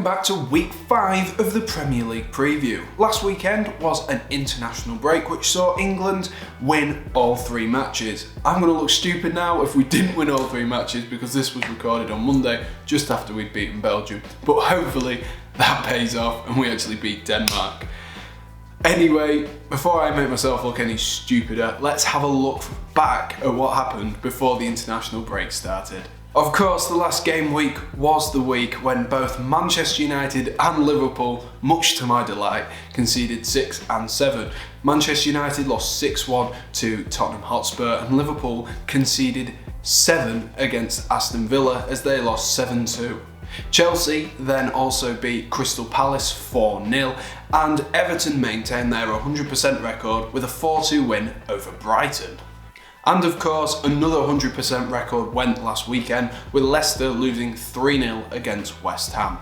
back to week 5 of the Premier League preview. Last weekend was an international break which saw England win all 3 matches. I'm going to look stupid now if we didn't win all 3 matches because this was recorded on Monday just after we'd beaten Belgium, but hopefully that pays off and we actually beat Denmark. Anyway, before I make myself look any stupider, let's have a look back at what happened before the international break started. Of course, the last game week was the week when both Manchester United and Liverpool, much to my delight, conceded 6 and 7. Manchester United lost 6-1 to Tottenham Hotspur and Liverpool conceded 7 against Aston Villa as they lost 7-2. Chelsea then also beat Crystal Palace 4-0 and Everton maintained their 100% record with a 4-2 win over Brighton. And of course, another 100% record went last weekend with Leicester losing 3-0 against West Ham.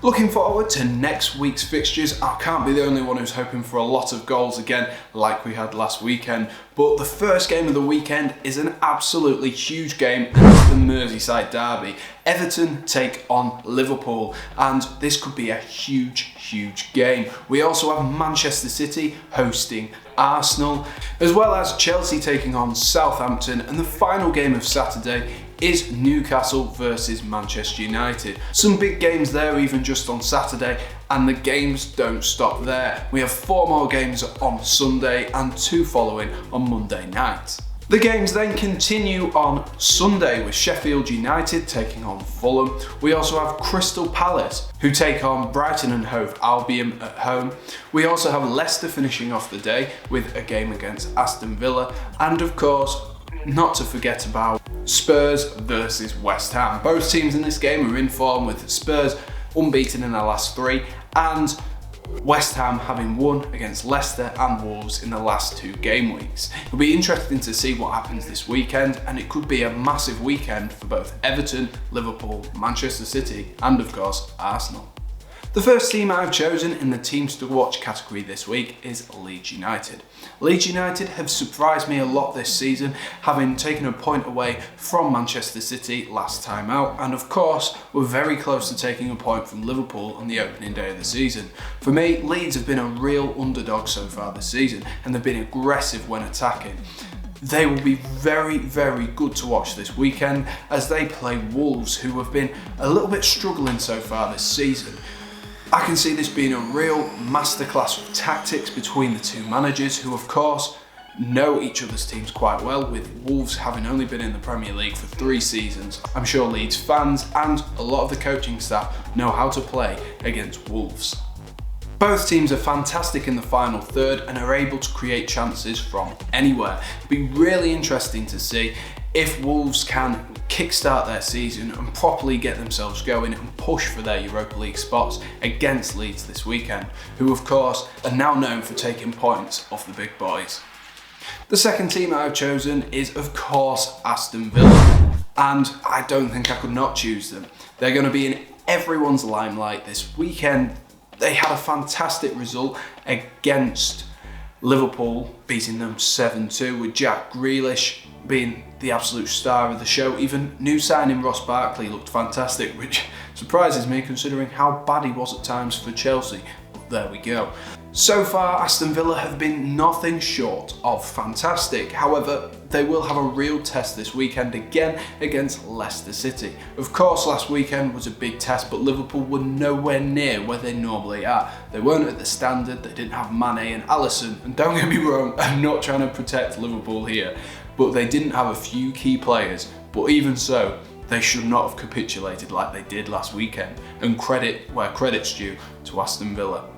Looking forward to next week's fixtures, I can't be the only one who's hoping for a lot of goals again like we had last weekend, but the first game of the weekend is an absolutely huge game and it's the Merseyside Derby. Everton take on Liverpool and this could be a huge game. We also have Manchester City hosting Arsenal, as well as Chelsea taking on Southampton, and the final game of Saturday is Newcastle versus Manchester United. Some big games there even just on Saturday, and the games don't stop there. We have 4 more games on Sunday and 2 following on Monday night. The games then continue on Sunday with Sheffield United taking on Fulham. We also have Crystal Palace who take on Brighton and Hove Albion at home. We also have Leicester finishing off the day with a game against Aston Villa, and of course, not to forget about Spurs versus West Ham. Both teams in this game are in form with Spurs unbeaten in their last 3 and West Ham having won against Leicester and Wolves in the last 2 game weeks. It'll be interesting to see what happens this weekend, and it could be a massive weekend for both Everton, Liverpool, Manchester City and of course Arsenal. The first team I've chosen in the teams to watch category this week is Leeds United. Leeds United have surprised me a lot this season, having taken a point away from Manchester City last time out, and of course were very close to taking a point from Liverpool on the opening day of the season. For me, Leeds have been a real underdog so far this season and they've been aggressive when attacking. They will be very good to watch this weekend as they play Wolves, who have been a little bit struggling so far this season. I can see this being a real masterclass of tactics between the 2 managers who of course know each other's teams quite well, with Wolves having only been in the Premier League for 3 seasons. I'm sure Leeds fans and a lot of the coaching staff know how to play against Wolves. Both teams are fantastic in the final third and are able to create chances from anywhere. It'll be really interesting to see if Wolves can kickstart their season and properly get themselves going and push for their Europa League spots against Leeds this weekend, who of course are now known for taking points off the big boys. The second team I've chosen is of course Aston Villa, and I don't think I could not choose them. They're going to be in everyone's limelight this weekend. They had a fantastic result against Liverpool, beating them 7-2 with Jack Grealish being the absolute star of the show. Even new signing Ross Barkley looked fantastic, which surprises me considering how bad he was at times for Chelsea. But there we go. So far, Aston Villa have been nothing short of fantastic. However, they will have a real test this weekend again against Leicester City. Of course, last weekend was a big test, but Liverpool were nowhere near where they normally are. They weren't at the standard, they didn't have Mane and Alisson, and don't get me wrong, I'm not trying to protect Liverpool here, but they didn't have a few key players. But even so, they should not have capitulated like they did last weekend, and credit where credit's due to Aston Villa.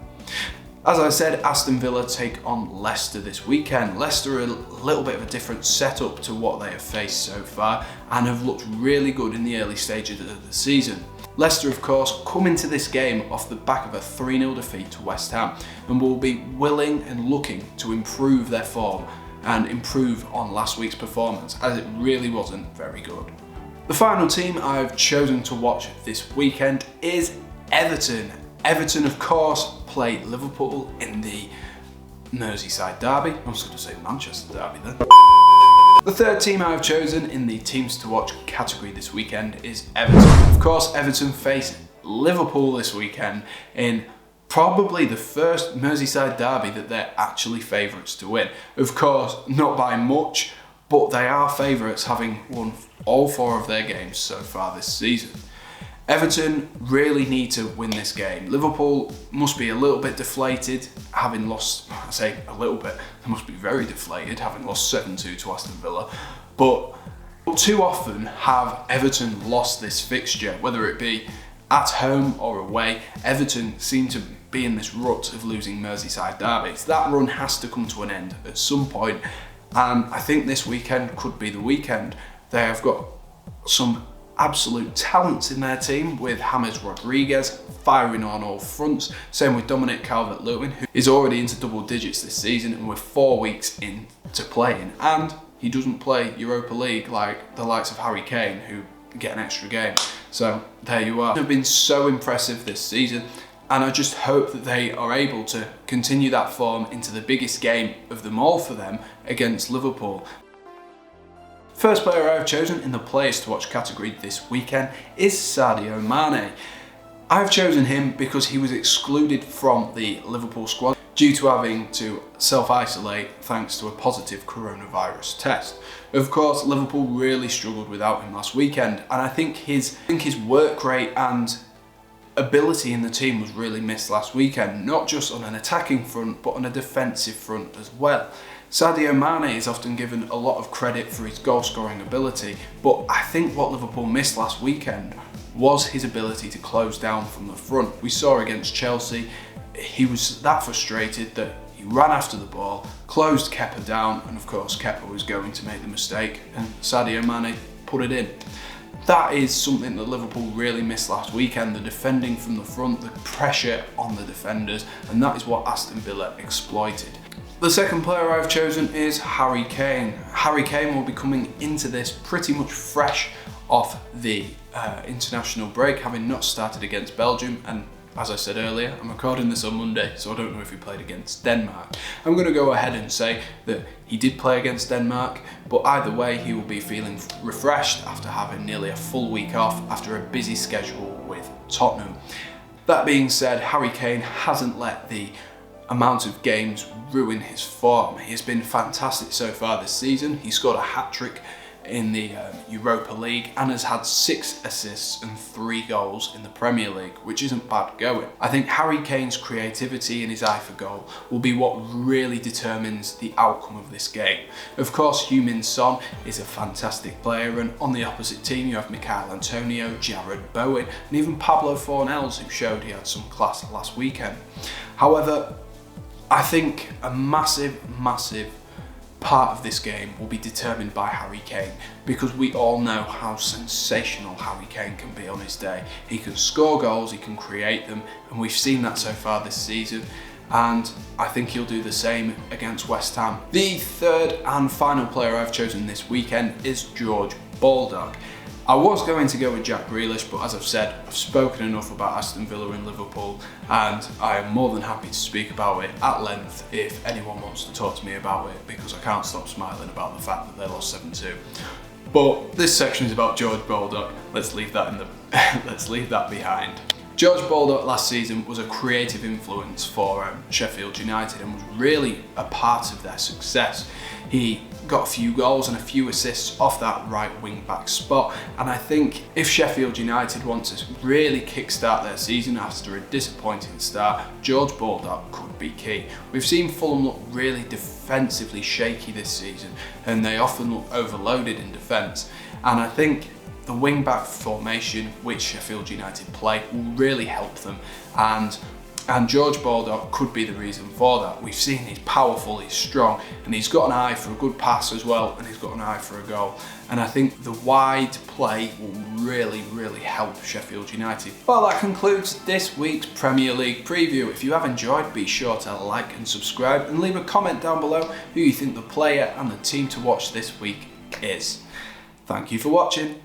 As I said, Aston Villa take on Leicester this weekend. Leicester are a little bit of a different setup to what they have faced so far and have looked really good in the early stages of the season. Leicester, of course, come into this game off the back of a 3-0 defeat to West Ham and will be willing and looking to improve their form and improve on last week's performance, as it really wasn't very good. The final team I've chosen to watch this weekend is Everton. Everton, of course, play Liverpool in the Merseyside Derby. I was going to say Manchester Derby then. The third team I've chosen in the teams to watch category this weekend is Everton. Of course, Everton face Liverpool this weekend in probably the first Merseyside derby that they're actually favourites to win. Of course, not by much, but they are favourites, having won all 4 of their games so far this season. Everton really need to win this game. Liverpool must be a little bit deflated, having lost, I say a little bit, they must be very deflated, having lost 7-2 to Aston Villa. But too often have Everton lost this fixture, whether it be at home or away. Everton seem to be in this rut of losing Merseyside derbies. That run has to come to an end at some point, and I think this weekend could be the weekend. They have got some absolute talents in their team, with James Rodriguez firing on all fronts. Same with Dominic Calvert-Lewin, who is already into double digits this season and with 4 weeks into playing. And he doesn't play Europa League like the likes of Harry Kane, who get an extra game. So there you are. They've been so impressive this season, and I just hope that they are able to continue that form into the biggest game of them all for them against Liverpool. First player I've chosen in the players to watch category this weekend is Sadio Mane. I've chosen him because he was excluded from the Liverpool squad due to having to self-isolate thanks to a positive coronavirus test. Of course, Liverpool really struggled without him last weekend, and I think his work rate and ability in the team was really missed last weekend, not just on an attacking front but on a defensive front as well. Sadio Mane is often given a lot of credit for his goal scoring ability, but I think what Liverpool missed last weekend was his ability to close down from the front. We saw against Chelsea, he was that frustrated that he ran after the ball, closed Kepa down, and of course Kepa was going to make the mistake and Sadio Mane put it in. That is something that Liverpool really missed last weekend, the defending from the front, the pressure on the defenders, and that is what Aston Villa exploited. The second player I've chosen is Harry Kane. Harry Kane will be coming into this pretty much fresh off the international break, having not started against Belgium, and as I said earlier, I'm recording this on Monday, so I don't know if he played against Denmark. I'm going to go ahead and say that he did play against Denmark, but either way he will be feeling refreshed after having nearly a full week off after a busy schedule with Tottenham. That being said, Harry Kane hasn't let the amount of games ruin his form. He has been fantastic so far this season. He scored a hat-trick in the Europa League and has had 6 assists and 3 goals in the Premier League, which isn't bad going. I think Harry Kane's creativity and his eye for goal will be what really determines the outcome of this game. Of course, Heung-min Son is a fantastic player, and on the opposite team you have Michail Antonio, Jared Bowen, and even Pablo Fornells, who showed he had some class last weekend. However, I think a massive part of this game will be determined by Harry Kane, because we all know how sensational Harry Kane can be on his day. He can score goals, he can create them, and we've seen that so far this season, and I think he'll do the same against West Ham. The third and final player I've chosen this weekend is George Baldock. I was going to go with Jack Grealish, but as I've said, I've spoken enough about Aston Villa and Liverpool, and I am more than happy to speak about it at length if anyone wants to talk to me about it, because I can't stop smiling about the fact that they lost 7-2. But this section is about George Baldock. Let's leave that let's leave that behind. George Baldock last season was a creative influence for Sheffield United and was really a part of their success. He got a few goals and a few assists off that right wing back spot, and I think if Sheffield United want to really kickstart their season after a disappointing start, George Baldock could be key. We've seen Fulham look really defensively shaky this season, and they often look overloaded in defence, and I think the wing-back formation which Sheffield United play will really help them, and George Baldock could be the reason for that. We've seen he's powerful, he's strong, and he's got an eye for a good pass as well, and he's got an eye for a goal. And I think the wide play will really help Sheffield United. Well, that concludes this week's Premier League preview. If you have enjoyed, be sure to like and subscribe, and leave a comment down below who you think the player and the team to watch this week is. Thank you for watching.